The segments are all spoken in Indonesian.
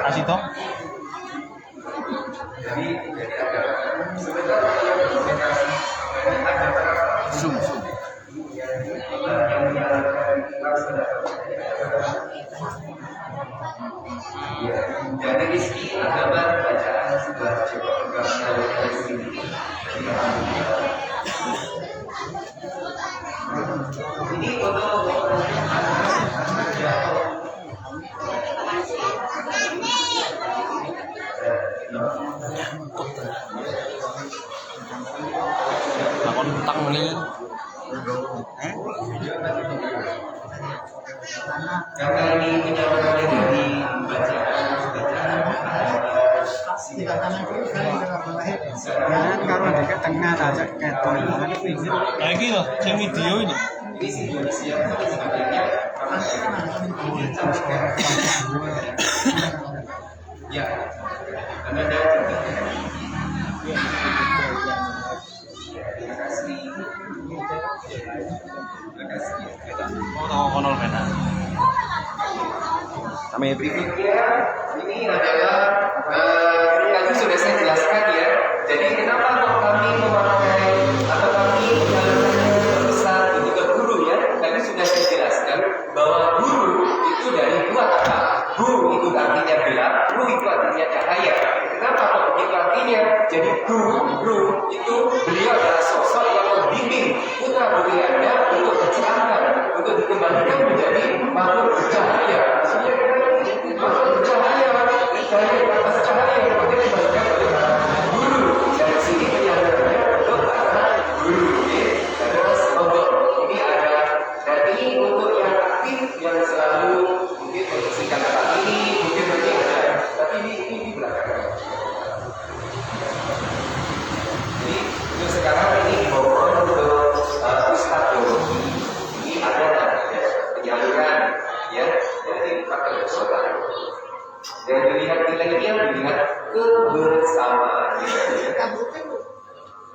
Asito? Zoom. Dari rizki agama bacaan sudah coba dari sini. Ini untuk Lakon utang nih. karena ini penyampaian dari bacaan Kalau di tengah aja keton. Lagi loh, yang video ini. Ya, Anda Oh, konol pena. Kami berikutnya ini adalah tadi sudah saya jelaskan ya. Jadi kenapa kok kami memakai atau kami menjalankan besar itu ke guru ya? Tadi sudah saya jelaskan bahwa guru itu dari dua kata. Gu itu artinya gelap, ru itu artinya cahaya. Kenapa kok begitu artinya? Jadi guru itu beliau adalah sosok yang membimbing putra putri Anda untuk bercahaya, untuk dikembalikan menjadi makhluk bercahaya. Makhluk bercahaya dari atas cahaya yang dikembalikan oleh para guru. Dari sini penyadarnya untuk para guru. Terus untuk ini ada dari untuk yang aktif yang selalu mungkin membersihkan tempat ini, mungkin nanti ada. Tapi ini di belakang. Jadi untuk sekarang ini dimohon untuk Ustadz Dodi. Ini ada namanya penyaluran ya dari faktor saudara. Dan dilihat nilainya dilihat kebersamaan.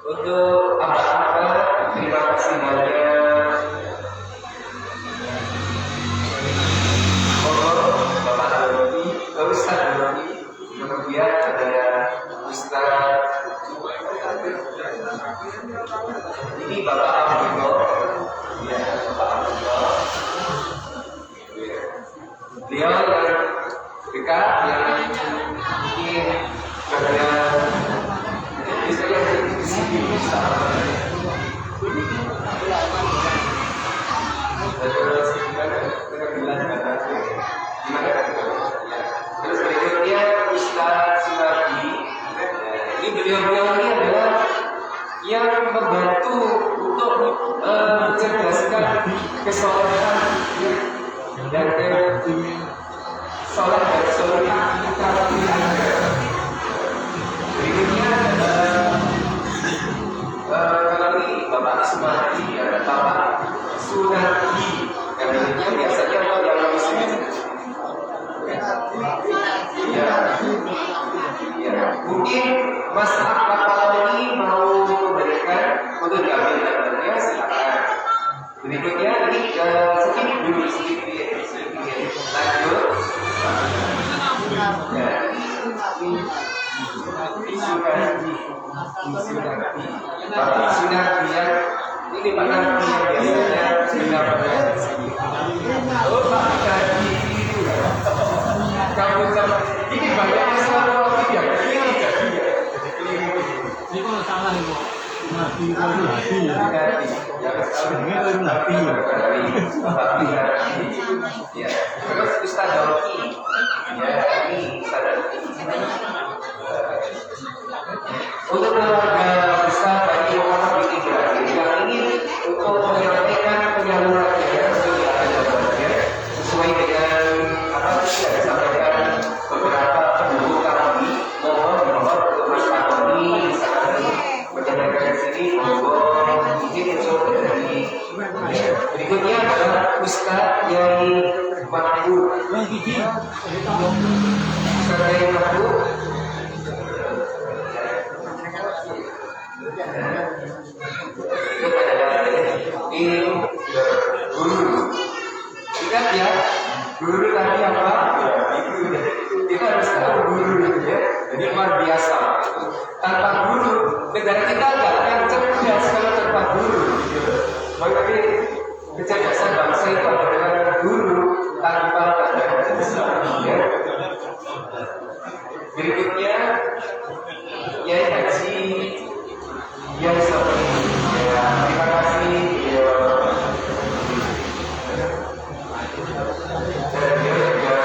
Untuk apa-apa terima kasih banyak. Bapak Dodi, Ustadz Dodi, kemudian ada Ustadz. Ini Bapak Abdullah, ya Bapak Abdullah. Beliau yang dekat yang ingin kerja bisa yang di sini bisa. Terus terus berikutnya Ustadz Sunardi. Ini beliau ini adalah yang membantu untuk mencerdaskan kesolehan dan sholat dan sholat kita berikutnya kalau ini Bapak Sumardi ada Bapak Sunardi yang berikutnya biasanya kalau yang muslim ya mungkin Mas Akbar ini mau memberikan untuk diambil gambarnya silakan. Berikutnya ini sedikit dulu sedikit lanjut. Bapak Sunardi ya. Ini Pak Nardi yang biasanya sudah pada sini. Oh Pak Nardi kamu sama ini banyak masalah tidak ini kalau salah itu Nardi itu hati ya. Ya. Terus Ustaz Doki ya ini Ustaz Doki untuk keluarga besar bagi orang di Ibrahim yang ingin untuk menyampaikan penyalurannya sesuai dengan apa yang sudah disampaikan beberapa penduduk kami mohon untuk Mas Pakoni misalkan menyampaikan di sini mungkin untuk dari berikutnya adalah Ustaz Yai Mahmud Ustaz Yai Mahmud Itu adalah guru. Ingat ya, guru tadi apa? Kita harus tahu guru itu ya. Jadi luar biasa. Tanpa guru, negara kita nggak akan cerdas kalau tanpa guru. Makanya kecerdasan bangsa itu adalah guru tanpa ya. Berikutnya Yai Haji Yai Sofi ya, terima kasih ya. Dan dia juga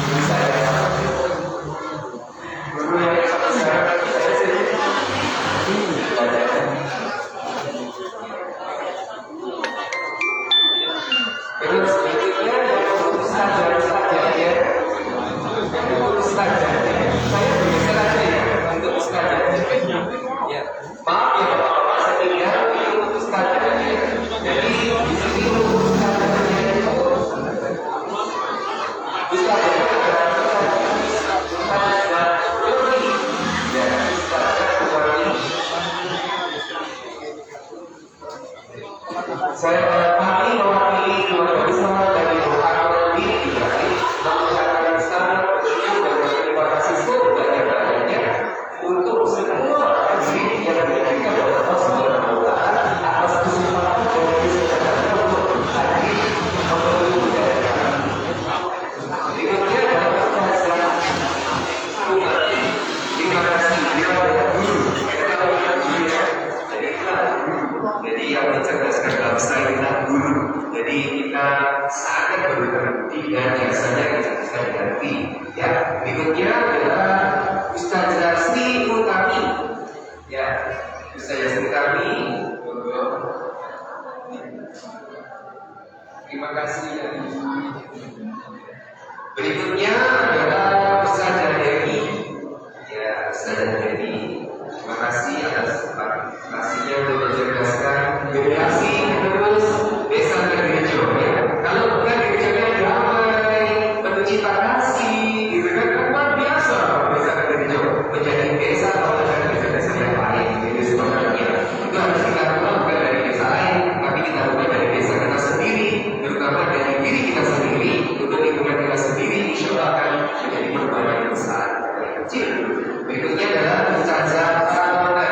guru saya, guru yang sampai sekarang saya sendiri terus berikutnya Ustaz ya. Ustaz saya bergeser aja ya untuk Ustaz ya. Maaf ya Bapak-bapak, saya tinggal untuk Ustaz ya. Jadi di sini untuk Ustaz itu Ustaz saya pahami mewakili keluarga besar dari Muhammad bin Ibrahim mengucapkan salam bersyukur dan terima kasih sebanyak-banyaknya untuk semua rezeki yang diberikan oleh Allah Subhanahu wa Ta'ala atas kesempatan dan kesempatan untuk hadir memenuhi budaya kami. Berikutnya adalah Ustazah Umar. Terima kasih kepada guru. Jadi yang mencerdaskan bangsa kita guru. Jadi kita sangat berhenti dan biasanya kita bisa diganti. Ya, berikutnya adalah Ustazah Sri Utami. Ya, Ustazah Sri Utami. Terima kasih ya. Berikutnya adalah Ustazah Dewi. Ya, Ustazah Dewi. Terima kasih atas partisipasinya untuk mencerdaskan generasi penerus desa Gerejo ya. Kalau bukan gerejanya damai, penuh cinta kasih, gitu kan luar biasa desa Gerejo menjadi desa atau desa-desa yang lain, jadi sebenarnya itu harus kita ubah bukan dari desa lain, tapi kita ubah dari desa kita sendiri, terutama dari diri kita sendiri, untuk lingkungan kita sendiri, insya Allah akan menjadi perubahan yang besar dan kecil. Berikutnya adalah Ustazah Fatona.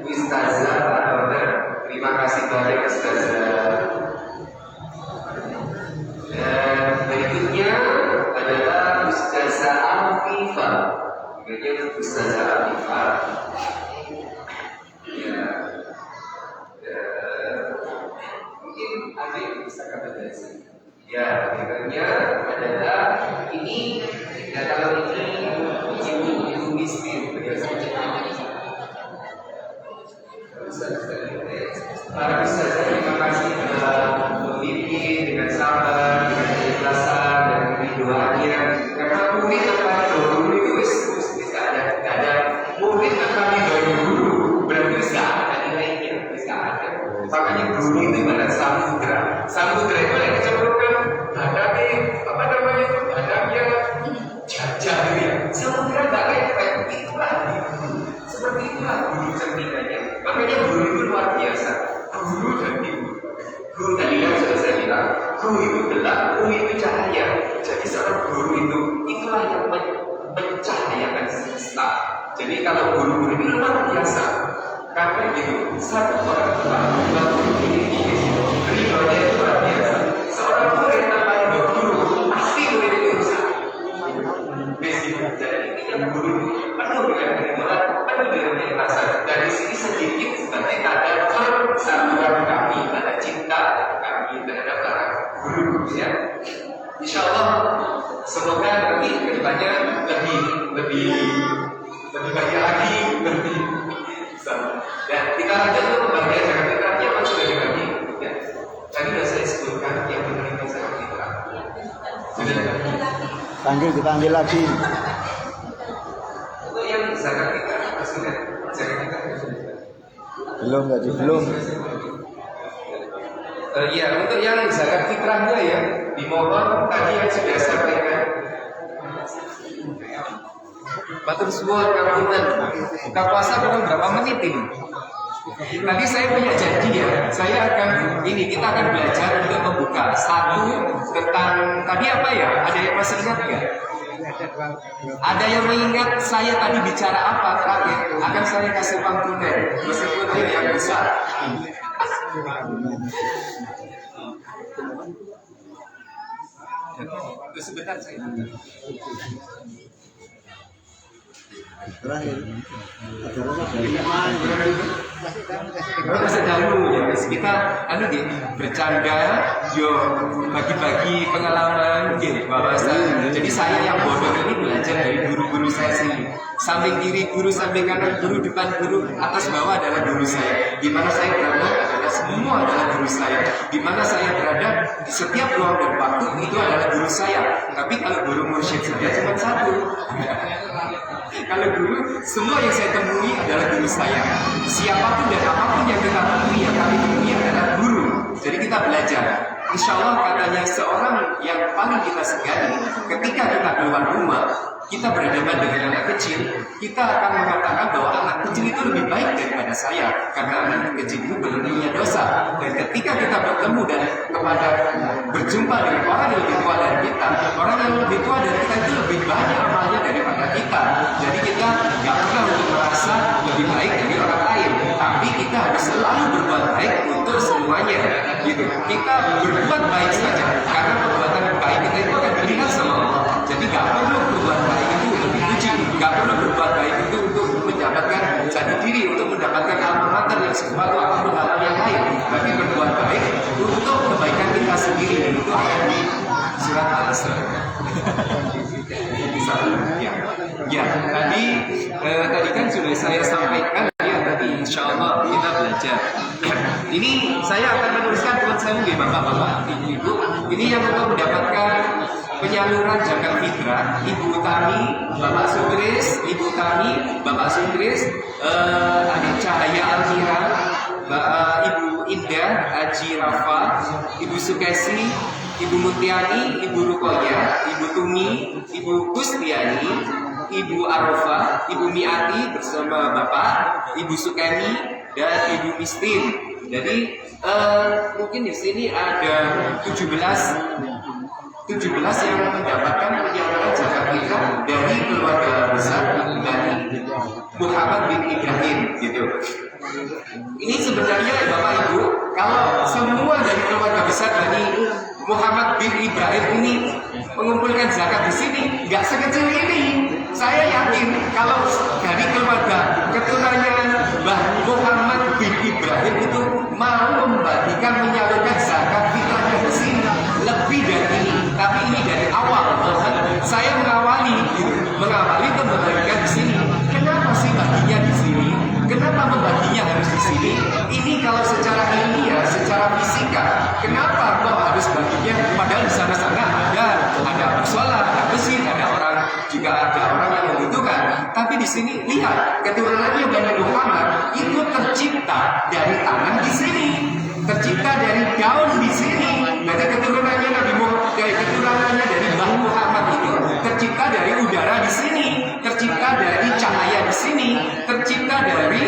Ustazah Fatona, terima kasih banyak Ustazah. Dan berikutnya adalah Ustazah Afifah. Berikutnya Ustazah Afifah. Ya, mungkin ada yang bisa kata dari sini. Ya, berikutnya adalah ini. Ya, kalau ini ibu miskin, para ustazah terima kasih telah memimpin dengan sabar, dengan keikhlasan dan kedoanya. Karena murid tanpa guru itu bisa ada murid tanpa guru berarti bisa ada nilainya, bisa ada. Makanya guru itu pada samudra. Samudra itu yang kecepatan hadapnya apa namanya itu hadapnya jajah ya. Samudra nggak efek itulah. Seperti itulah guru cerminannya. Makanya guru itu luar biasa. Guru dan ibu. Guru tadi yang sudah saya bilang, guru itu gelap, guru itu cahaya. Jadi seorang guru itu itulah yang mencahayakan semesta. Jadi kalau guru itu luar biasa. Karena itu satu orang tua guru ini ridhonya itu luar biasa. Seorang murid tanpa guru pasti murid itu rusak. Basic. Jadi yang guru penuh dengan keridhaan, penuh dengan keikhlasan. Dari sini sedikit seperti ada persatuan kami, ada cinta kami terhadap para guru ya. Insya Allah semoga nanti kedepannya lebih banyak lagi lebih sama. Dan kita lanjut ke pembagian zakat fitrahnya kan sudah dibagi ya. Tadi sudah saya sebutkan yang menerima zakat fitrah. Sudah dibagi. Dipanggil lagi. Untuk yang zakat fitrah sudah zakat fitrah Belum. Ya, untuk yang zakat fitrahnya ya dimohon tadi yang sudah sampaikan. Matur suwun ngapunten. Buka puasa belum berapa menit ini? Nanti saya punya janji ya, kita akan belajar untuk membuka satu tentang tadi apa ya? Ada yang masih ingat nggak? Ada yang mengingat saya tadi bicara apa terakhir? Akan saya kasih uang tunai, meskipun ini yang besar. Sebentar saya. Terakhir. Masa dahulu ya, kita bercanda, yo bagi-bagi pengalaman, jadi saya yang bodoh ini belajar dari guru-guru saya sendiri. Samping kiri guru, samping kanan guru, depan guru, atas bawah adalah guru saya. Di mana saya berada adalah semua adalah guru saya. Di mana saya berada di setiap ruang dan waktu itu adalah guru saya. Tapi kalau guru mursyid saya cuma satu. Kalau guru, semua yang saya temui adalah guru saya. Siapapun dan apapun yang kita temui, yang kami temui adalah guru. Jadi kita belajar. Insya Allah katanya seorang yang paling kita segani, ketika kita keluar rumah, kita berhadapan dengan anak kecil, kita akan mengatakan bahwa anak kecil itu lebih baik daripada saya, karena anak kecil itu belum punya dosa. Dan ketika kita bertemu dan berjumpa dengan orang yang lebih tua dari kita, orang yang lebih tua dari kita itu lebih banyak amalnya daripada kita. Jadi kita nggak pernah untuk merasa lebih baik dari orang lain, tapi kita harus selalu berbuat baik untuk semuanya. Gitu. Kita berbuat baik saja, karena perbuatan baik kita itu akan dilihat sama Allah. Jadi nggak perlu berbuat baik itu untuk dipuji, nggak perlu berbuat baik itu untuk mendapatkan jati diri, untuk mendapatkan alma mater yang sesuatu apapun hal yang lain. Tapi berbuat baik untuk kebaikan kita sendiri, dan itu akan di surat Al-Asr. Ya, tadi kan sudah saya sampaikan ya, tadi insya Allah kita belajar. Ini saya akan menuliskan buat saya bapak-bapak, ibu-ibu. Ini yang untuk mendapatkan penyaluran zakat fitrah, Ibu Tami, Bapak Sutris, Ibu Tami, Bapak Sutris, Adik Cahaya Almira, Ibu Indah, Haji Rafa, Ibu Sukesi, Ibu Mutiani, Ibu Rukoya, Ibu Tumi, Ibu Kustiani, Ibu Arofa, Ibu Miati bersama Bapak, Ibu Sukemi, dan Ibu Mistin. Jadi mungkin di sini ada 17 yang mendapatkan penyaluran zakat fitrah dari keluarga besar dari Muhammad bin Ibrahim gitu. Ini sebenarnya Bapak Ibu, kalau semua dari keluarga besar dari Muhammad bin Ibrahim ini mengumpulkan zakat di sini, nggak sekecil ini. Saya yakin kalau dari keluarga keturunannya Mbah Muhammad bin Ibrahim itu mau membagikan menyalurkan zakat fitrahnya di sini lebih dari ini. Tapi ini dari awal saya mengawali untuk membagikan di sini. Kenapa sih baginya di sini? Kenapa membaginya harus di sini? Ini kalau secara ilmiah, secara fisika, kenapa kok harus baginya? Padahal di sana-sana ada musola, ada masjid, ada orang, juga ada orang yang membutuhkan. Tapi di sini lihat keturunannya Bani Muhammad itu tercipta dari tangan di sini, tercipta dari daun di sini. Berarti keturunannya Nabi Muhammad, keturunannya dari Mbah Muhammad itu tercipta dari udara di sini, tercipta dari cahaya di sini, tercipta dari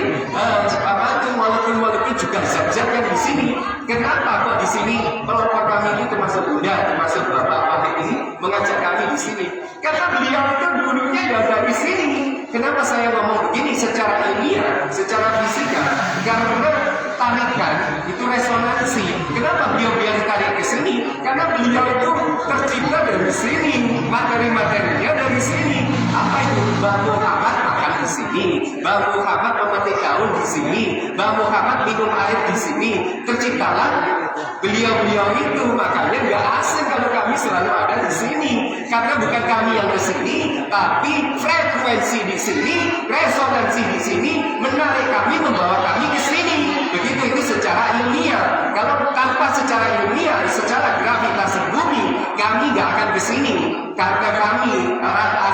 molekul-molekul juga zat-zat yang di sini. Kenapa kok di sini pelopor kami ini termasuk Bunda, termasuk Bapak Wahid ini mengajak kami di sini? Karena beliau itu dulunya dari sini. Kenapa saya ngomong begini secara ilmiah, secara fisika? Karena tarikan itu resonansi. Kenapa beliau ditarik ke sini? Karena beliau itu tercipta dari sini, materi-materinya dari sini. Apa itu? Mbah Muhammad makan di sini, Mbah Muhammad memetik daun di sini, Mbah Muhammad minum air di sini. Terciptalah beliau-beliau itu. Makanya nggak asing kalau kami selalu ada di sini. Karena bukan kami yang ke sini, tapi frekuensi di sini, resonansi di sini menarik kami, membawa kami ke sini. Begitu itu secara ilmiah. Kalau tanpa secara ilmiah, secara gravitasi bumi, kami nggak akan ke sini. Karena kami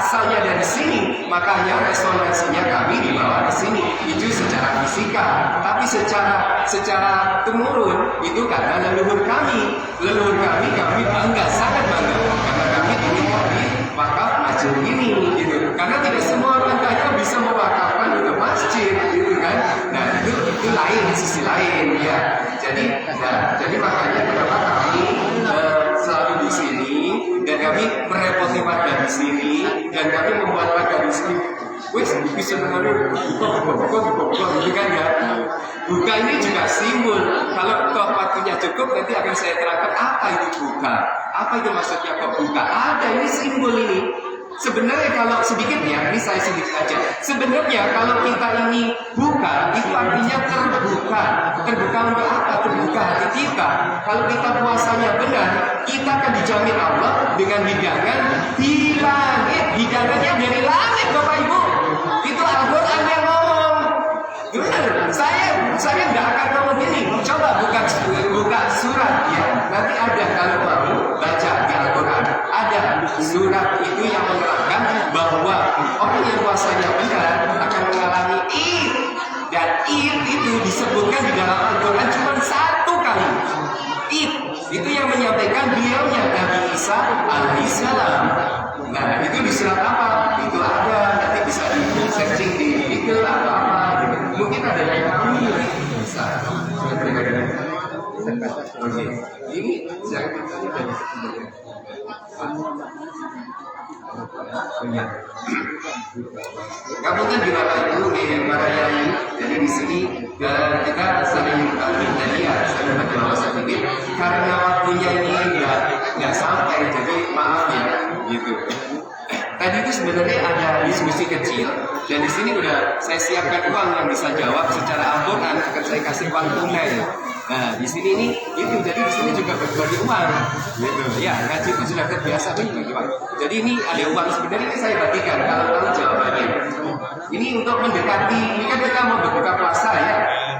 asalnya dari sini, makanya resonansinya kami dibawa ke sini. Itu secara fisika. Tapi secara temurun itu karena leluhur kami. Leluhur kami bangga, sangat bangga. Karena kami tinggal di wakaf masjid ini, gitu. Karena tidak semua orang kaya bisa mewakafkan untuk masjid, gitu kan? Nah itu itu lain di sisi lain ya. Jadi makanya kenapa kami selalu di sini dan kami merepoti warga di sini dan kami membuat warga di sini. Wih, bisa mengalir buka kan ya. Buka ini juga simbol. Kalau toh waktunya cukup nanti akan saya terangkan apa itu buka. Apa itu maksudnya kok buka? Ada ini simbol ini. Sebenarnya kalau sedikit ya, ini saya sedikit aja. Sebenarnya kalau kita ini buka, itu artinya terbuka. Terbuka untuk apa? Terbuka hati kita. Kalau kita puasanya benar, kita akan dijamin Allah dengan hidangan di langit. Hidangannya dari langit, Bapak Ibu. Itu Al-Quran yang ngomong. Benar, saya nggak akan ngomong gini. Coba buka surat ya. Nanti ada kalau mau baca di Al-Quran. Ada surat itu yang menerangkan bahwa orang yang puasanya benar akan mengalami Id. Dan Id itu disebutkan di dalam Al-Quran cuma satu kali. Id itu yang menyampaikan beliaunya Nabi Isa alaihissalam. Nah itu di surat apa? Itu ada, nanti bisa di searching di Google atau apa gitu. Mungkin ada yang tahu bisa. Oke, ini jangan bertanya dari kamu kan juga Ibu para yai. Jadi di sini kita saling bertanya, saling berdoa sedikit karena waktunya ini nggak sampai. Jadi maaf ya, gitu. Tadi itu sebenarnya ada diskusi kecil dan di sini udah saya siapkan uang yang bisa jawab secara Al-Quran akan saya kasih uang tunai. Nah di sini ini itu jadi di sini juga berbagi uang, gitu. Ya ngaji itu sudah terbiasa bagi uang. Jadi ini ada uang sebenarnya ini saya bagikan kalau tahu jawabannya. Ini untuk mendekati, ini kan kita mau berbuka puasa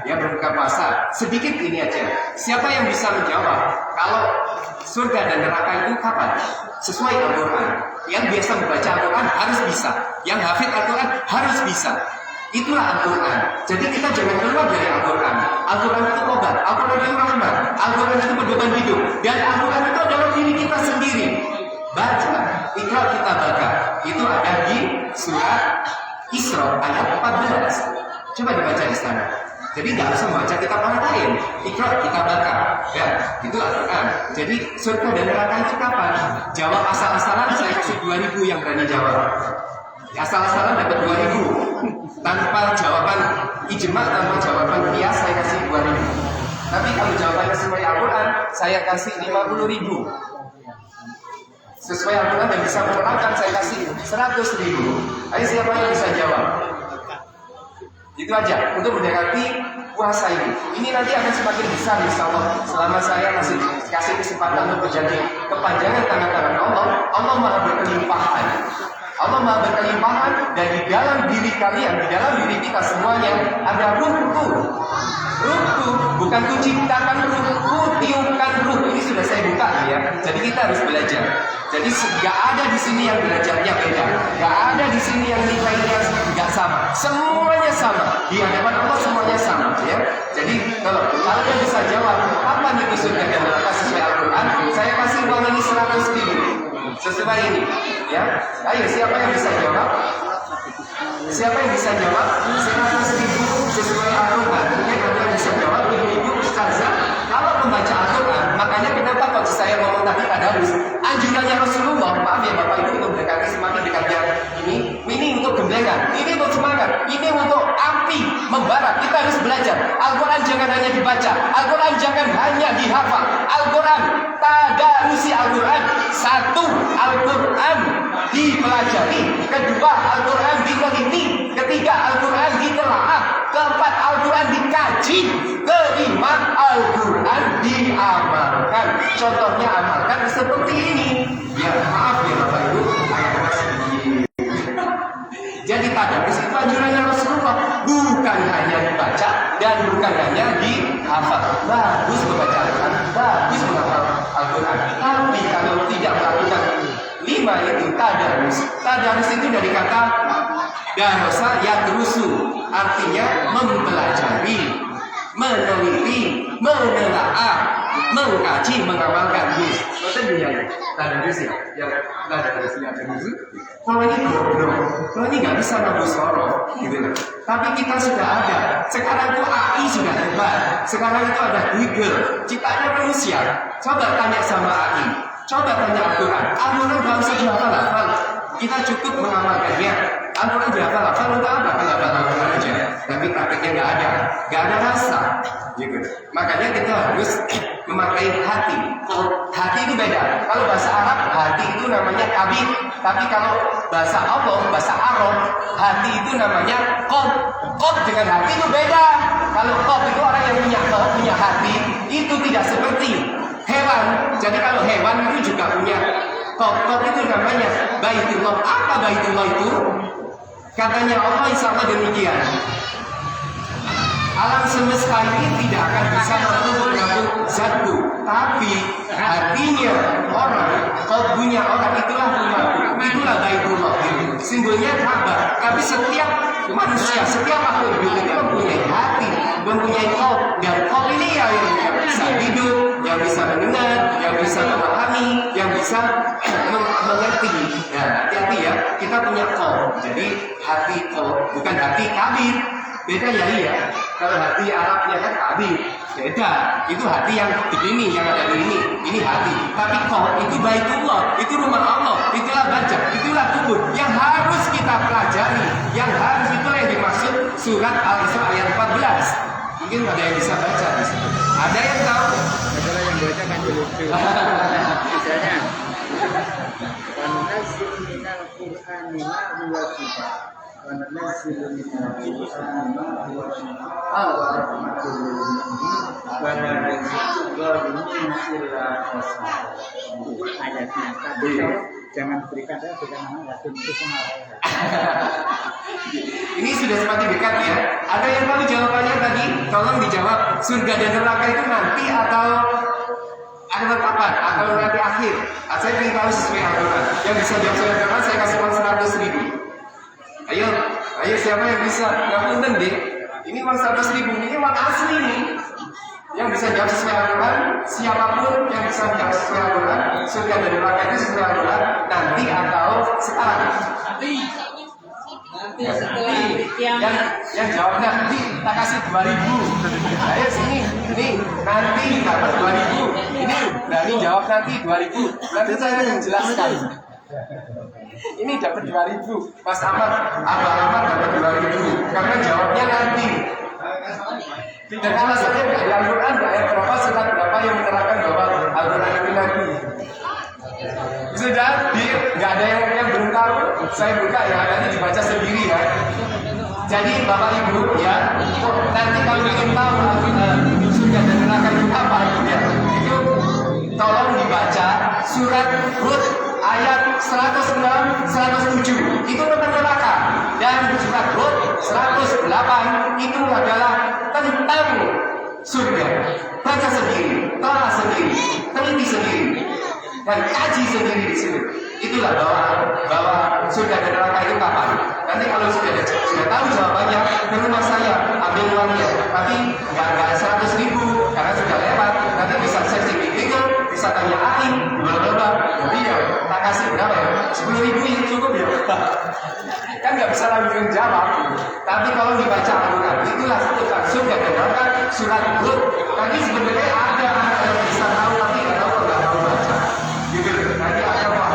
ya berbuka puasa. Sedikit ini aja. Siapa yang bisa menjawab kalau surga dan neraka itu kapan? Sesuai Al-Quran. Yang biasa membaca Al-Quran harus bisa. Yang hafid Al-Quran harus bisa. Itulah Al-Quran. Jadi kita jangan keluar dari Al-Quran. Al-Quran itu obat, Al-Quran itu rahmat, Al-Quran itu pedoman hidup. Dan Al-Quran itu adalah diri kita sendiri. Baca, Iqra kita baca. Itu ada di surat Isra ayat 14. Coba dibaca di sana. Jadi nggak usah baca kitab orang lain. Iqra kita baca. Ya, itu Al-Quran. Jadi surga dan neraka itu kapan? Jawab asal-asalan saya kasih 2.000 yang berani jawab. Asal-asalan dapat 2.000. Tanpa jawaban ijma, tanpa jawaban qiyas saya kasih 2.000. Tapi kalau jawabannya sesuai Al-Quran, saya kasih 50.000. Sesuai Al-Quran dan bisa menerangkan saya kasih 100.000. Ayo siapa yang bisa jawab? Itu aja untuk mendekati puasa ini. Ini nanti akan semakin besar insya Allah. Selama saya masih kasih kesempatan untuk menjadi kepanjangan tangan-tangan Allah. Allah maha berkelimpahan. Allah maha berkelimpahan dan di dalam diri kalian, di dalam diri kita semuanya ada ruhku. Ruhku bukan ku ciptakan ruhku, tiupkan ruh. Ini sudah saya buka ya. Jadi kita harus belajar. Jadi nggak ada di sini yang belajarnya beda, nggak ada di sini yang nilainya nggak sama. Semuanya sama di hadapan Allah, semuanya sama ya. Jadi kalau kalian bisa jawab apa nih surga dan neraka sesuai Al-Quran, saya kasih uang ini 100.000 sesuai ini ya. Ayo siapa yang bisa jawab? Siapa yang bisa jawab 100.000 sesuai Al-Quran? Mungkin kalian bisa jawab. Ibu Ustazah, kalau membaca Al-Quran, makanya kenapa kok saya ngomong tadi tadarus? Anjurannya Rasulullah, maaf ya Bapak Ibu, untuk mendekati semakin dekatnya ini untuk gemblengan, ini untuk semangat, ini untuk api membara. Kita harus belajar. Al-Quran jangan hanya dibaca, Al-Quran jangan hanya dihafal. Al-Quran tadarusi Al-Quran. Satu, Al-Quran dipelajari. Kedua, Al-Quran diteliti. Ketiga, Al-Quran ditelaah. Keempat, Al-Quran dikaji. Kelima, Al-Quran diamalkan. Contohnya amalkan seperti ini. Ya maaf ya Bapak Ibu, ayatnya sedikit. Jadi tadarus itu anjurannya Rasulullah, bukan hanya dibaca dan bukan hanya dihafal. Bagus membaca Al-Quran, bagus menghafal Al-Quran. Tapi kalau tidak melakukan 5 itu tadarus. Tadarus itu dari kata darosa yadrusu, artinya mempelajari, meneliti, menelaah. mengkaji, mengamalkan. Maksudnya dia tadarus ya, yang tadarus ya tadarus. Kalau ini goblok, kalau ini nggak bisa nambah sorot, gitu loh. Tapi kita sudah ada. Sekarang itu AI sudah hebat. Sekarang itu ada Google, ciptaannya manusia. Coba tanya sama AI, coba tanya Al-Quran. Al-Quran nggak usah dihafal-hafal. Kita cukup mengamalkannya. Al-Quran dihafal-hafal untuk apa? Kenapa Al-Quran aja? Tapi prakteknya nggak ada rasa. Gitu. Makanya kita harus memakai hati. Hati itu beda. Kalau bahasa Arab, hati itu namanya kabir. Tapi kalau bahasa Allah, bahasa Arab, hati itu namanya qalb. Qalb dengan hati itu beda. Kalau qalb itu orang yang punya qalb, punya hati, itu tidak seperti hewan. Jadi kalau hewan itu juga punya qalb. Qalb itu namanya baitullah. Apa baitullah itu? Katanya Allah, insya Allah demikian. Alam semesta ini tidak akan bisa menampung zatku, tapi hatinya orang, kalbunya orang itulah rumahku, itulah baitullah. Simbolnya Ka'bah. Tapi setiap manusia, setiap makhluk hidup itu mempunyai hati, mempunyai qalb. Dan qalb ini yang bisa hidup, yang bisa mendengar, yang bisa memahami, yang bisa mengerti. Nah, hati-hati ya, kita punya qalb. Jadi hati qalb, bukan hati kabir. Beda ya, iya. Kalau hati Arabnya kan kabir, beda. Itu hati yang begini, yang ada di ini. Ini hati. Tapi qalb itu baitullah, itu rumah Allah, itulah baca, itulah kubur yang harus kita pelajari. Yang harus, itulah yang dimaksud surat Al-Isra ayat 14. Mungkin ada yang bisa baca di situ. Ada yang tahu? Kalau yang baca kan lucu. Misalnya, "Wanazil minal Qur'ani ma huwa shifaa, wa nanazil minal Qur'ani ma huwa shifaa wa rahmatul lil mu'minin, wa la yazidu dzalimin illa khasara." Itu ayatnya. Tapi jangan berikan saya bukan nama Yasin itu semua. Ini sudah semakin dekat ya. Ada yang tahu jawabannya tadi? Tolong dijawab. Surga dan neraka itu nanti atau akhir kapan? Atau nanti akhir? Saya ingin tahu sesuai Al-Quran. Yang bisa jawab sesuai Al-Quran, saya kasih uang 100.000. Ayo siapa yang bisa? Nggak punten deh. Ini uang 100.000. Ini uang asli nih. Yang bisa jawab sesuai Al-Quran, siapapun yang bisa jawab sesuai Al-Quran, surga dan neraka itu sesuai Al-Quran, nanti atau sekarang? Nanti setelah yang jawab nanti tak kasih 2.000. Ayo sini, ini nanti dapat 2.000. Ini berani jawab nanti 2.000. Nanti saya akan jelaskan. Ini dapat 2.000. Mas Ahmad, Abang Ahmad dapat 2.000 karena jawabnya nanti. Dan alasannya di Al-Quran ayat berapa, surat berapa yang menerangkan bahwa Al-Quran itu nanti. Sudah, nggak ada yang belum tahu. Saya buka ya, nanti dibaca sendiri ya. Jadi Bapak Ibu ya, nanti kalau ingin tahu surga dan neraka itu apa ya, itu tolong dibaca surat Hud ayat 106, 107 itu tentang neraka, dan surat Hud 108 itu adalah tentang surga. Baca sendiri, telah sendiri, teliti sendiri, dan kaji sendiri di sini. Itulah bahwa surga dan neraka itu kapan. Nanti kalau sudah tahu jawabannya, ke rumah saya ambil uangnya. Tapi nggak 100.000 karena sudah lewat. Nanti bisa searching di Google, bisa tanya AI, berapa. Jadi ya tak kasih berapa ya? 10.000 ini cukup ya. Kan nggak bisa langsung jawab. Tapi kalau dibaca Al-Quran, itulah tentang surga dan neraka surat Hud. Tadi sebenarnya ada yang bisa tahu, tapi nggak tahu baca. Gitu. Nanti ada apa?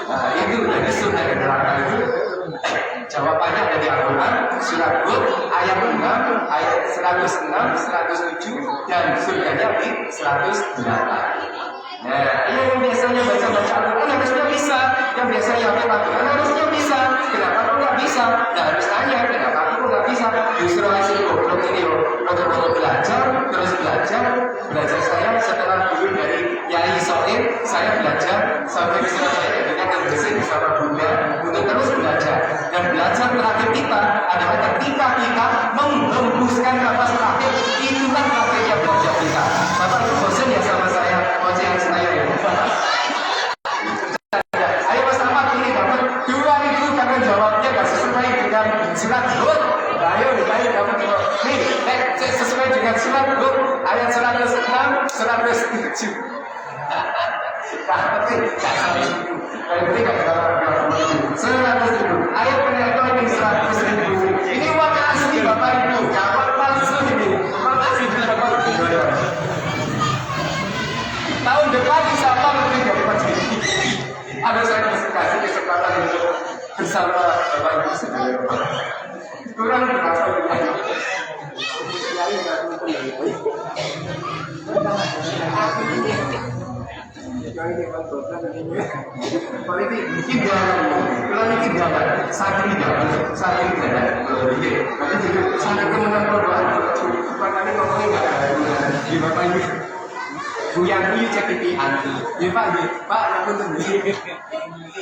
Nah, itu jadi surga dan neraka itu jawabannya ada di Al-Quran surat Hud ayat 6, ayat 106, 107 dan surganya di 108. Nah, yang biasanya baca-baca Al-Quran harusnya bisa, yang biasanya hafal Al-Quran harusnya bisa. Kenapa aku nggak bisa? Nah, harus tanya kenapa aku nggak bisa. Justru hasil goblok ini untuk belajar, terus belajar saya setelah dulu dari Yai Soin, saya belajar sampai bisa saya dengan Indonesia bersama Bunda untuk terus belajar. Dan belajar terakhir kita adalah ketika kita menghembuskan nafas terakhir, itulah terakhirnya belajar kita. Bapak itu bosan ya sama saya, ocehan saya ya. Ayo Mas Ahmad, ini dapat 2.000 karena jawabnya gak sesuai dengan surat Hud. Ayo dapat nih, 107. Tapi nggak sampai itu. Yang penting nggak tahu 100.000. Ayo penelpon ini 100.000. Ini uang asli Bapak Ibu, jangan palsu ini. Uang asli Bapak Ibu. Tahun depan insya Allah lebih dari pagi. Ada saya kasih kesempatan untuk bersama Bapak Ibu saudara. Kurang berapa?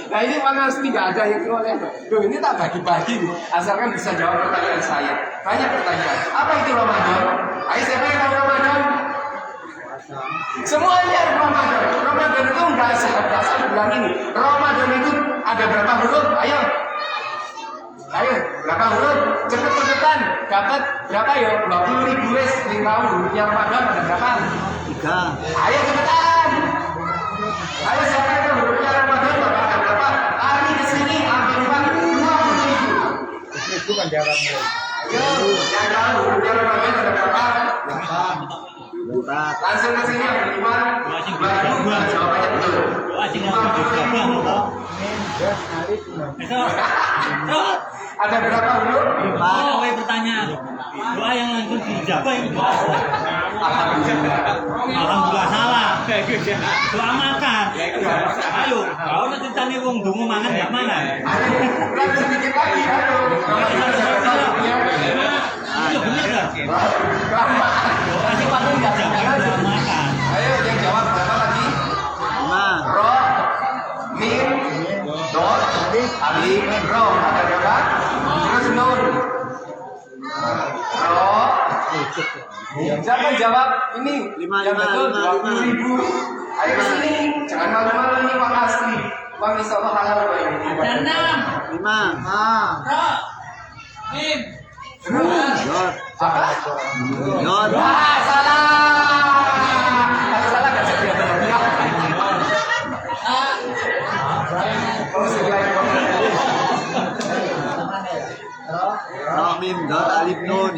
Nah ini mana tidak ada yang keluar. Duh, ini tak bagi-bagi nih. Asalkan bisa jawab pertanyaan saya. Banyak pertanyaan. Apa itu Ramadan? Ayo siapa yang tahu Ramadan? Semuanya Ramadan. Ramadan itu enggak satu bulan ini. Ramadan itu ada berapa huruf? Ayo. Ayo, berapa huruf? Cepet-cepetan. Dapat berapa ya? 20.000 wes. Ini tahu hurufnya Ramadan ada berapa? 3. Ayo cepetan. Ayo siapa yang tahu hurufnya Ramadan ada berapa? Hari ke sini ambil 20.000. Itu kan jawabnya. Ayo, yang tahu hurufnya Ramadan ada berapa? 8. Langsung ke sini ambil 5. Jawabannya betul. Ada berapa huruf? Sampai pertanyaan. Doa yang langsung dijawab itu. Alhamdulillah salah. Doa makan. Ayo, kau nanti tanya wong dungu mangan enggak mana? Ayo, sedikit lagi. Ayo. Itu benar kan? Kelamaan. Kasih patung enggak Doa makan. Ayo, yang jawab berapa tadi? 5. Ro, mim, dot, alif, ro. Ada berapa? Terus nun. Ro. Siapa jawab? Ini yang betul 20.000. Ayo ke sini. Jangan malu-malu ini uang asli. Uang insyaallah halal Pak ini. Ada 6. 5. Ro. Mim. Jod. Apa? Jod. Wah, salah. Kalau salah nggak jadi apa lagi. Kamu segera Ro mim dot alif nun.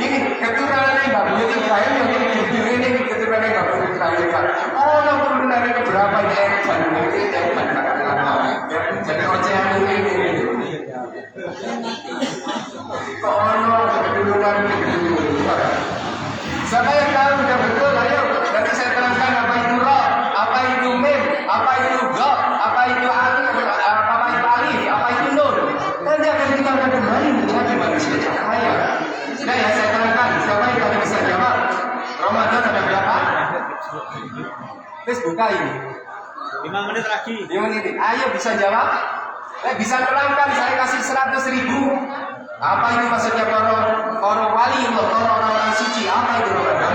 ini keturunan yang nggak boleh Ibrahim yang ini keturunan yang nggak boleh Ibrahim. Oh, nomor benar yang berapa ini Evan? Ini Evan jadi ocehan ini. Kok ono keturunan siapa yang tahu udah betul? Ayo, nanti saya terangkan apa itu ro, apa itu mim, apa itu go, apa itu alif, apa itu alif, apa itu nun. Nanti akan kita akan kembali menjadi manusia cahaya. Sudah ya saya terangkan. Siapa yang tadi bisa jawab? Ramadan ada berapa? Terus buka ini. 5 menit lagi. 5 menit. Ayo bisa jawab? Bisa terangkan. Saya kasih 100.000. Apa ini maksudnya para wali Allah, para orang-orang suci? Apa itu Ramadan?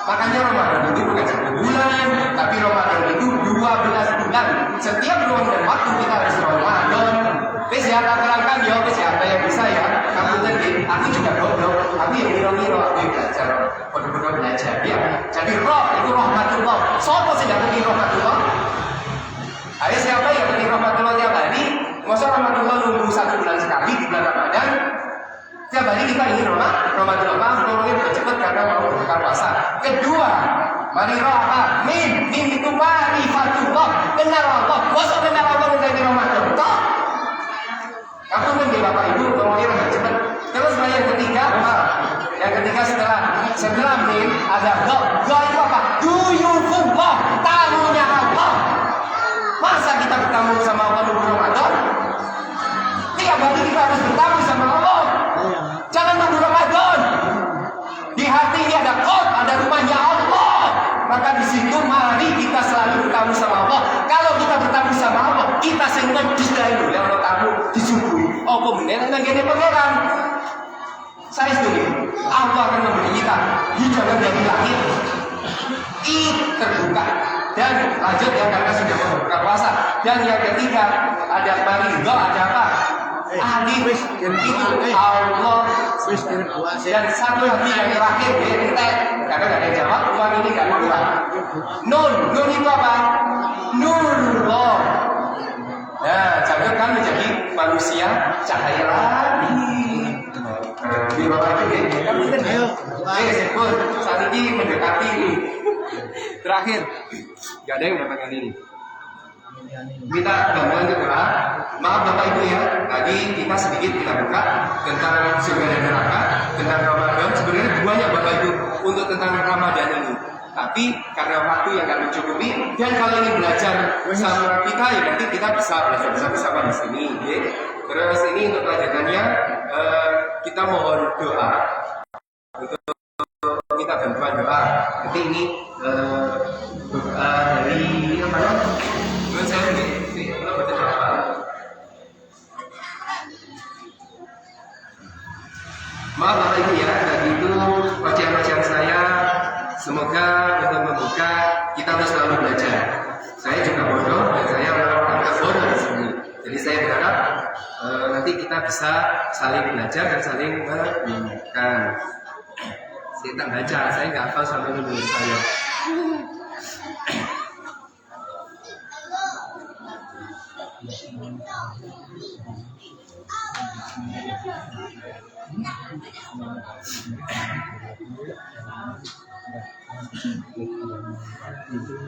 Makanya Ramadan itu bukan 1 bulan, tapi Ramadan itu 12 bulan. Setiap ruang dan waktu kita harus Ramadan. Wes ya tak terangkan ya, wes siapa yang bisa ya? Kamu tadi, aku juga goblok, tapi yang miro-miro aku belajar, bodoh-bodoh belajar ya. Jadi roh itu rahmatullah. Siapa sih yang ngerti rahmatullah? Ayo siapa yang ngerti rahmatullah tiap hari? Masa rahmatullah nunggu 1 bulan sekali di bulan Ramadan? Tiap hari kita ingin rahmatullah. Maaf, tolongin cepat karena mau berbuka puasa. Kedua, mari roh apa? Mim itu marifatullah. Kenal Allah. Masa kenal Allah menjadi rahmatullah? Aku mimpi Bapak Ibu kemudian agak cepat. Terus yang ketiga apa? Yang ketiga setelah mim ada go. Go itu apa? Duyufullah, tamunya Allah. Masa kita bertamu sama Allah di Ramadan? Tiap hari kita harus bertamu sama Allah. Jangan tunggu Ramadan. Di hati ini ada kot, ada rumahnya Allah. Maka di situ mari kita selalu bertamu sama Allah. Kalau kita bertamu sama Allah, kita sengaja dulu yang tamu disuguhi. Oh, kemudian yang ini pangeran. Saya setuju. Allah akan memberi kita hidangan dari langit. Terbuka. Dan lanjut yang karena sudah berbuka puasa. Dan yang ketiga ada marido, ada apa? alif itu Allah dan satu lagi yang terakhir entek karena nggak ada yang jawab uang ini nggak ada uang. Nun itu apa? Nurullah. Nah, jangan kan menjadi manusia cahaya lagi. Di bawah itu ya, kan kita ayo, sebut saat ini mendekati ini. Terakhir, nggak ada yang dapat kali ini. Minta bantuan doa. Maaf Bapak Ibu ya, tadi kita sedikit kita buka tentang surga dan neraka, tentang Ramadan. Sebenarnya banyak Bapak Ibu untuk tentang Ramadan ini. Tapi karena waktu yang nggak mencukupi dan kalau ini belajar sama kita ya nanti kita bisa belajar bersama di sini. Ya. Terus ini untuk pelajarannya kita mohon doa untuk minta bantuan doa. Nanti ini doa dari apa ya? Menurut saya ini kalau baca apa? Maaf Bapak Ibu ya, tadi itu wajah-wajah saya. Semoga untuk membuka kita harus selalu belajar. Saya juga bodoh dan saya agak bodoh di sini. Jadi saya berharap nanti kita bisa saling belajar dan saling mengingatkan. Saya tak baca, saya nggak hafal sampai menurut saya.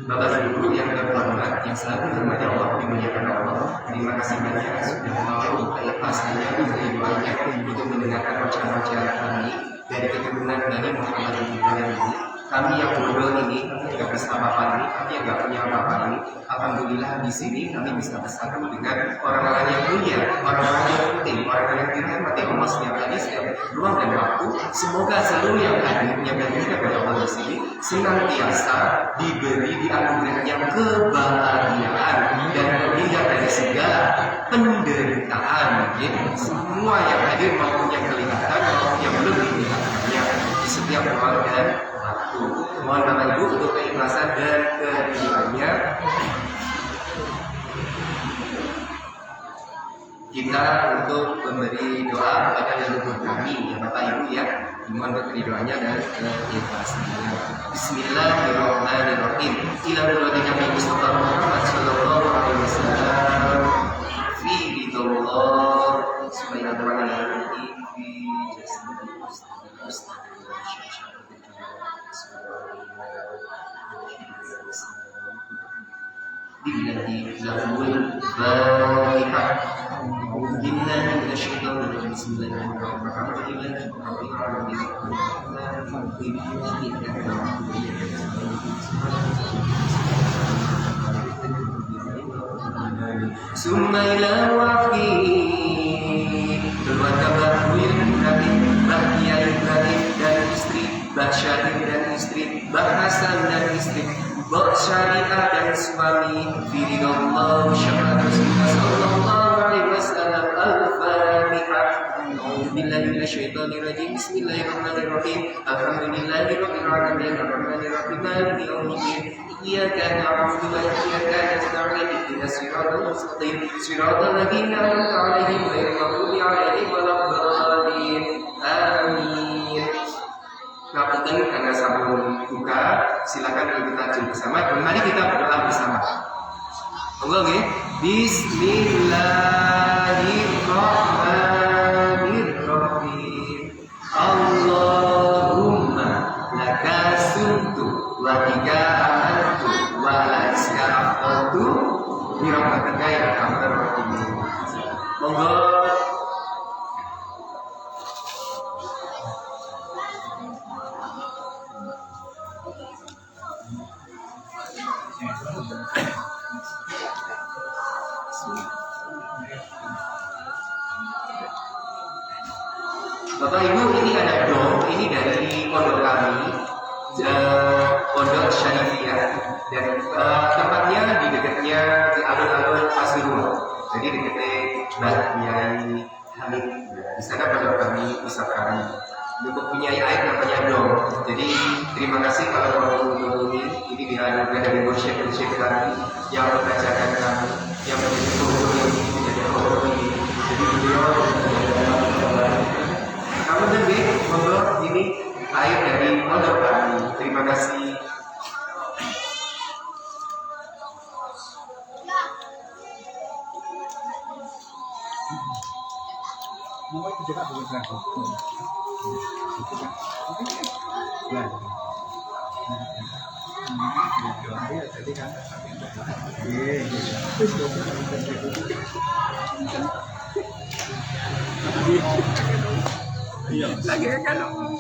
Bapak dan Ibu yang berhormat, yang selalu dirahmati Allah, dimuliakan Allah. Terima kasih banyak sudah mau melepaskannya dari doanya untuk mendengarkan ucapan-ucapan kami dari keturunan Nabi Muhammad ini. Kami yang bodoh ini, tidak bersama apa ini, kami yang nggak punya apa-apa ini. Alhamdulillah di sini kami bisa bersatu dengan orang-orang yang mulia, orang-orang yang penting, orang-orang yang dirahmati Allah setiap hari, setiap ruang dan waktu. Semoga seluruh yang hadir yang berdiri kepada Allah di sini senantiasa diberi dianugerahi kebahagiaan dan terhindar dari segala penderitaan. Jadi semua yang hadir maupun yang kelihatan maupun yang belum dilihatnya di setiap ruang dan waktu. Mohon Bapak Ibu untuk keikhlasan dan keriduannya. Kita untuk memberi doa kepada leluhur kami ya Bapak Ibu ya. Mohon keriduannya dan keikhlasannya. Bismillahirrahmanirrahim. Ila nurati Nabi Mustafa Muhammad sallallahu alaihi wasallam. Fi ridallah subhanahu wa ta'ala fi jasad Billahi lahul Fatihah. Billahi minasyaitonir rajim. Bismillahirrahmanirrahim. Summa ila wahid berwakabat Ibrahim, Bahya Ibrahim dan istri, Bahsyahir dan istri, Bahasan dan istri, Syariah dan suami, Firidallah Syafat Rasulullah sallallahu alaihi wasallam. Al-Fatihah. A'udzubillahi minasyaitonir rajim. Bismillahirrahmanirrahim. Alhamdulillahirabbil alamin. Arrahmanirrahim. Maliki yaumiddin. Iyyaka na'budu wa iyyaka nasta'in. Ihdinas siratal mustaqim. Siratal ladzina an'amta 'alaihim ghairil maghdubi 'alaihim waladdallin. Amin. Ngapunten karena sabun buka, silakan kita jumpa bersama dan mari kita berdoa bersama. Allah nggih. Bismillahirrahmanirrahim. Allahumma laka sumtu wa bika amantu wa laika aqtu bi rahmatika ya arhamar rahimin. Monggo. Bapak Ibu, ini ada dom, ini dari pondok kami, pondok Syarifiyah, dan tempatnya di dekatnya di alun-alun Pasuruan, jadi dekatnya Mbak Kiai Hamid. Di sana pondok kami pusat kami. Untuk punya air namanya dom. Jadi terima kasih kalau mau menghubungi. Ini dianugerahkan dari Mursyid kami yang mengajarkan kami, yang menjadi guru ini, menjadi guru ini. Jadi beliau kamu jadi ngobrol ini air dari pondok kami. Terima kasih. Mau itu juga boleh berangkat. Jadi kan iya lagi kan nggak apa-apa.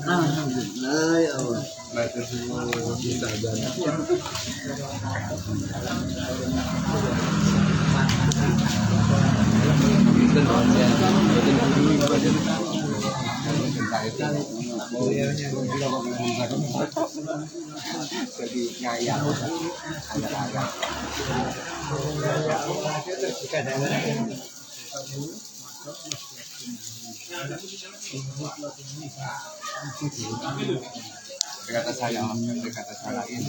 Alhamdulillah ya Allah. Baca semua kita jalan. Jadi ngayal berkata saya ini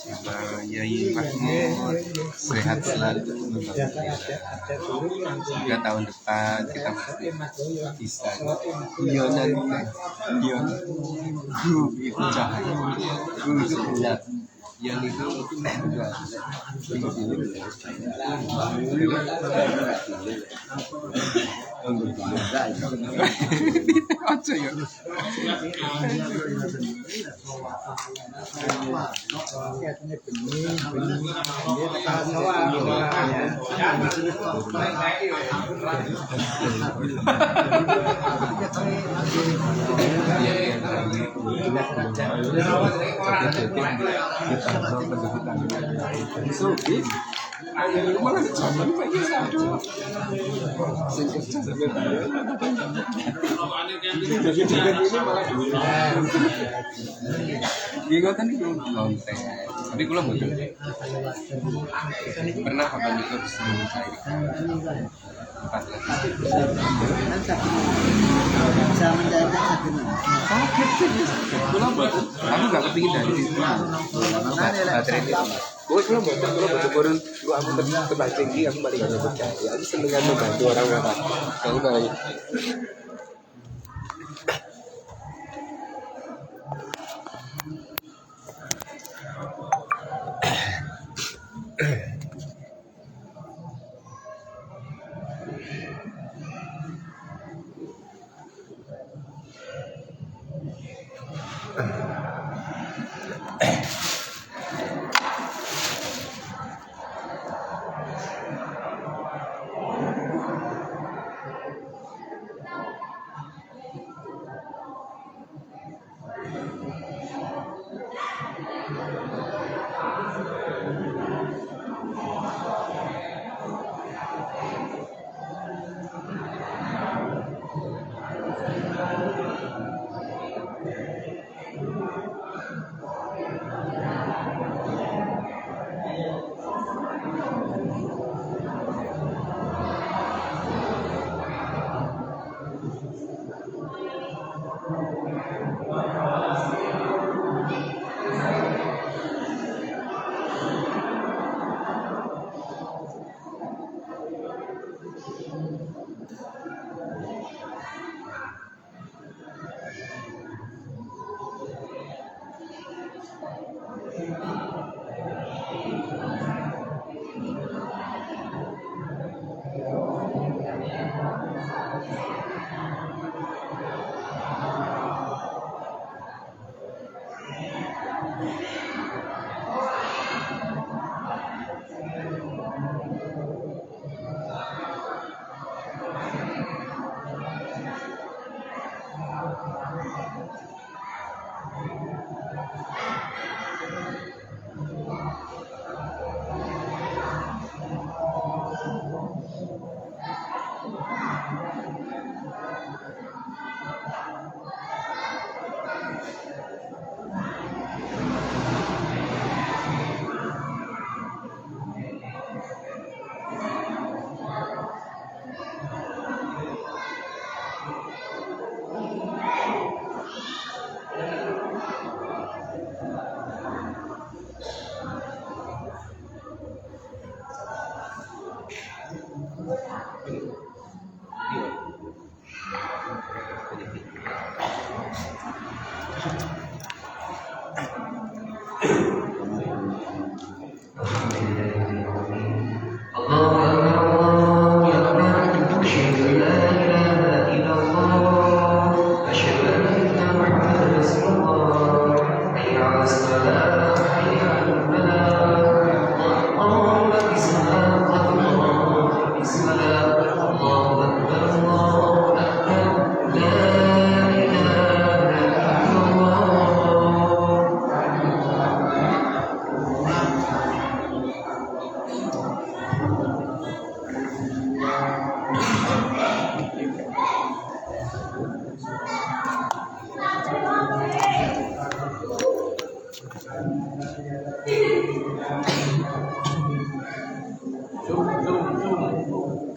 Sama Yai Mahmud sehat selalu. Semoga tahun depan kita masih bisa Yonan Gu itu cahaya Gu sebenarnya yang itu enggak aja ya. Malah zaman lagi satu. Dia kan itu lontek, tapi kalau betul pernah kapan itu sebelum saya 14. Kaget sih, kalau betul, aku nggak kepingin dari situ. Baterai itu. Gue kalau betul lu aku terbang tinggi, aku balik aja percaya. Aku seneng kan membantu orang-orang. Kamu nanya.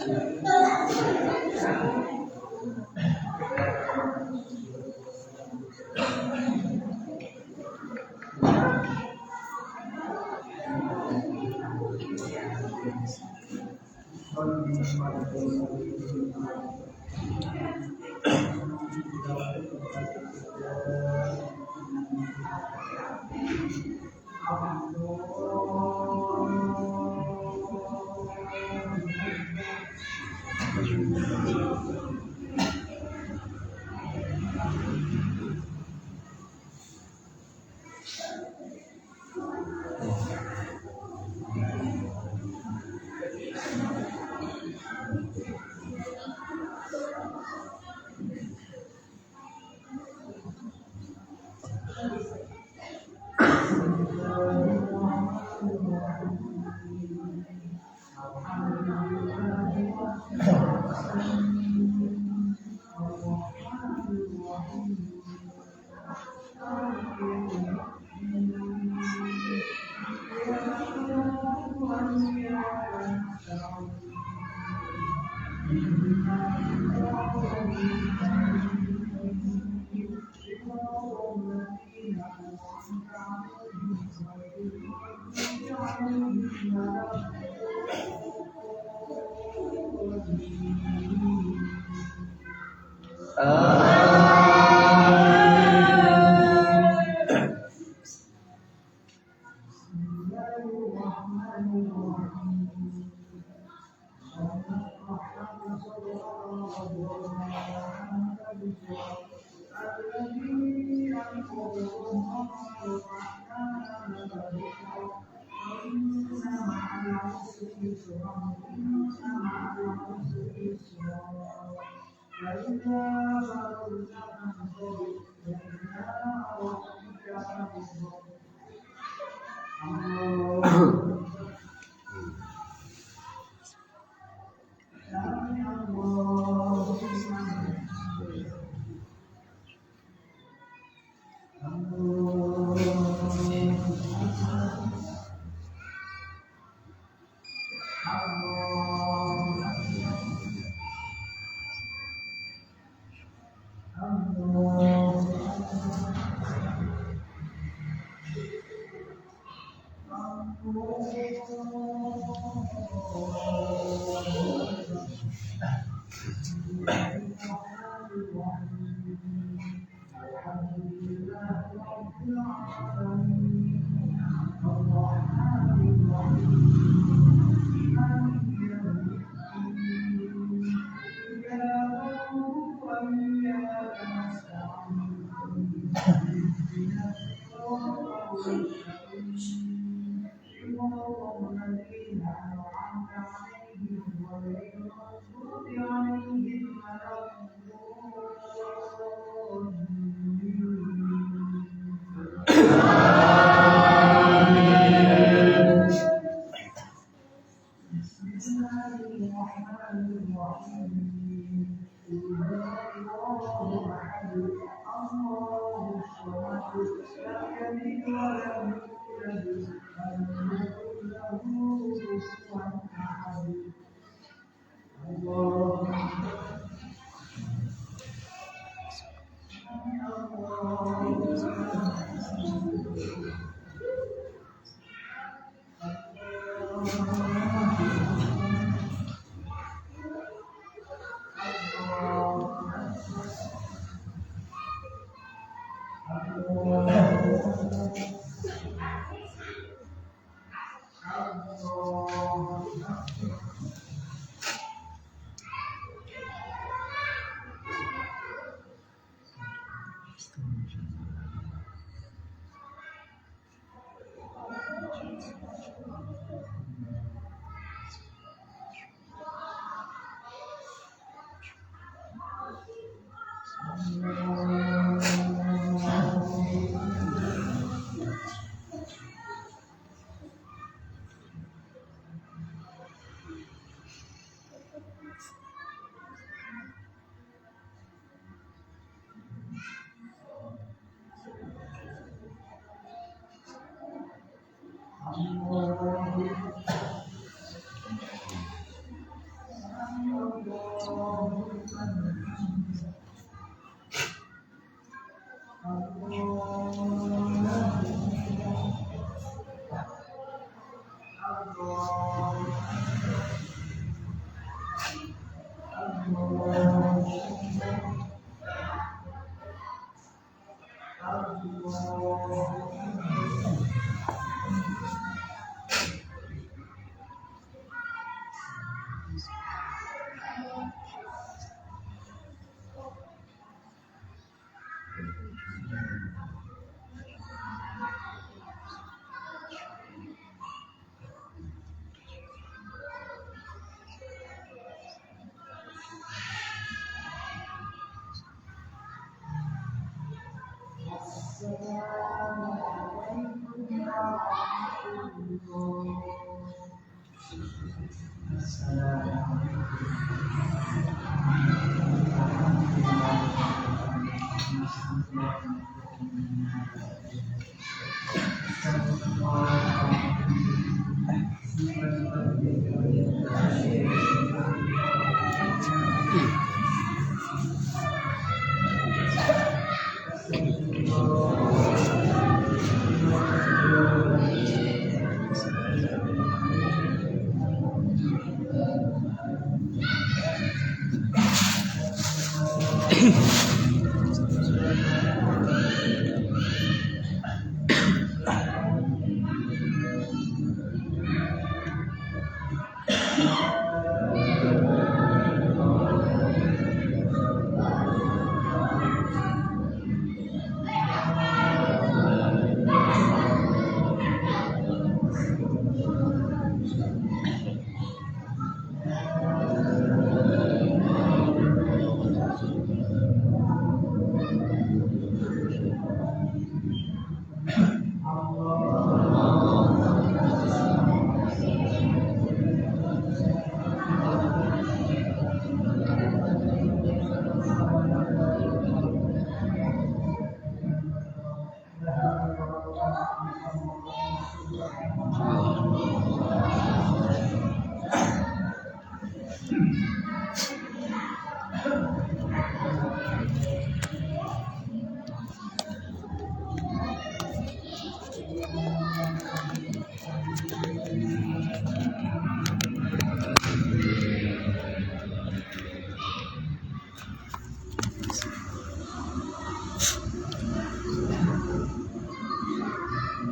Zoom.